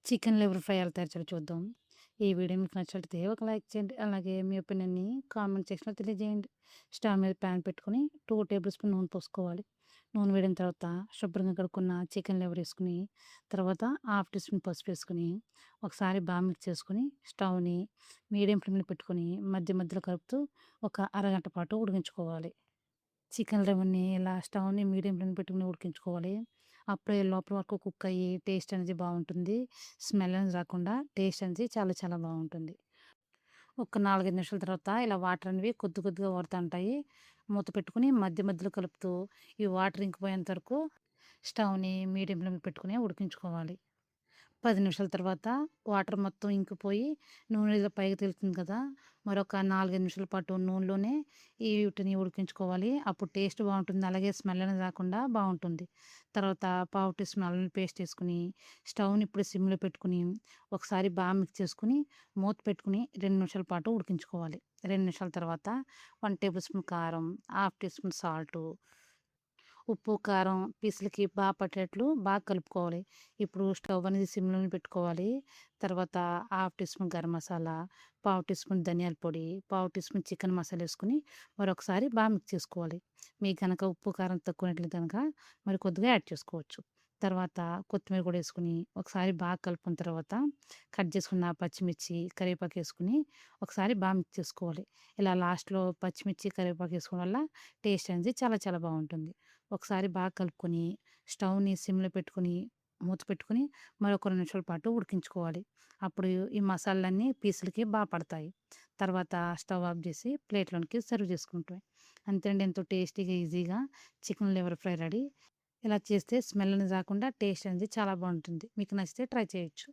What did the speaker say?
Chicken liver fry ఎలా తయారు చేయాలో చూద్దాం. ఈ వీడియో మీకు నచ్చినట్లయితే ఒక లైక్ చేయండి. అలాగే మీ ఒపీనియన్‌ని కామెంట్ సెక్షన్‌లో తెలియజేయండి. స్టవ్ మీద పాన్ పెట్టుకొని 2 టేబుల్ స్పూన్ నూనె పోసుకోవాలి. నూనె వేడిన తర్వాత శుభ్రంగా కడుక్కున్న చికెన్ లివర్ ఏసుకొని, తర్వాత హాఫ్ టీ స్పూన్ పసుపు వేసుకొని, ఒకసారి బాగా మిక్స్ చేసుకొని, స్టవ్‌ని మీడియం ఫ్లేమ్‌లో పెట్టుకొని మధ్య మధ్యలో కలుపుతూ ఒక అరగంట పాటు ఉడికించుకోవాలి. చికెన్ లివర్‌ని ఇలా స్టవ్‌ని మీడియం ఫ్లేమ్‌లో పెట్టుకొని ఉడికించుకోవాలి. అప్పుడే లోపల వరకు కుక్ అయ్యి టేస్ట్ అనేది బావుంటుంది. స్మెల్ అనేది రాకుండా టేస్ట్ అనేది చాలా చాలా బావుంటుంది. ఒక 4, 5 నిమిషాల తర్వాత ఇలా వాటర్ అనేవి కొద్ది కొద్దిగా ఊరుతుంటాయి. మూత పెట్టుకొని మధ్య మధ్యలో కలుపుతూ ఈ వాటర్ ఇంకిపోయేంత వరకు స్టవ్‌ని మీడియం ఫ్లేమ్‌లో పెట్టుకొని ఉడికించుకోవాలి. 10 నిమిషాల తర్వాత వాటర్ మొత్తం ఇంకిపోయి నూనె ఇలా పైకి తేలుతుంది కదా! మరొక 4, 5 నిమిషాల పాటు నూనెలోనే వీటిని ఉడికించుకోవాలి. అప్పుడు టేస్ట్ బావుంటుంది. అలాగే స్మెల్ అనేది రాకుండా బావుంటుంది. తర్వాత పావు టీ స్పూన్ అల్లం పేస్ట్ ఏసుకొని, స్టవ్‌ని ఇప్పుడు సిమ్‌లో పెట్టుకొని, ఒకసారి బాగా మిక్స్ చేసుకొని, మూత పెట్టుకొని 2 నిమిషాల పాటు ఉడికించుకోవాలి. 2 నిమిషాల తర్వాత 1 టేబుల్ స్పూన్ కారం, హాఫ్ టీ స్పూన్ సాల్టు, ఉప్పు, కారం పీసులకి పట్టేట్లు బాగా కలుపుకోవాలి. ఇప్పుడు స్టవ్ అనేది సిమ్‌లోనే పెట్టుకోవాలి. తర్వాత half teaspoon garam masala, పావు టీ స్పూన్ ధనియాల పొడి, పావు టీ స్పూన్ చికెన్ మసాలా ఏసుకొని మరొకసారి బాగా మిక్స్ చేసుకోవాలి. మీకు గనక ఉప్పు, కారం తక్కువైనట్లయితే గనక మరి కొద్దిగా యాడ్ చేసుకోవచ్చు. తర్వాత కొత్తిమీర కూడా ఏసుకొని ఒకసారి బాగా కలుపుకున్న తర్వాత కట్ చేసుకున్న పచ్చిమిర్చి, కరివేపాకు ఏసుకొని ఒకసారి బాగా మిక్స్ చేసుకోవాలి. ఇలా లాస్ట్‌లో పచ్చిమిర్చి, కరివేపాకు ఏసుకోవడం వల్ల టేస్ట్ అనేది చాలా చాలా బావుంటుంది. ఒకసారి బాగా కలుపుకొని స్టవ్‌ని సిమ్‌లో పెట్టుకొని, మూత పెట్టుకొని మరొక 2 నిమిషాల పాటు ఉడికించుకోవాలి. అప్పుడు ఈ మసాలాలన్నీ పీసులకి పడతాయి. తర్వాత స్టవ్ ఆఫ్ జేసి ప్లేట్‌లోనికి సర్వ్ చేసుకుంటమే. అంతే అండి. ఎంతో టేస్టీగా, ఈజీగా చికెన్ లివర్ ఫ్రై రెడీ. ఇలా చేస్తే స్మెల్ అనేది రాకుండా టేస్ట్ అనేది చాలా బావుంటుంది. మీకు నచ్చితే ట్రై చేయొచ్చు.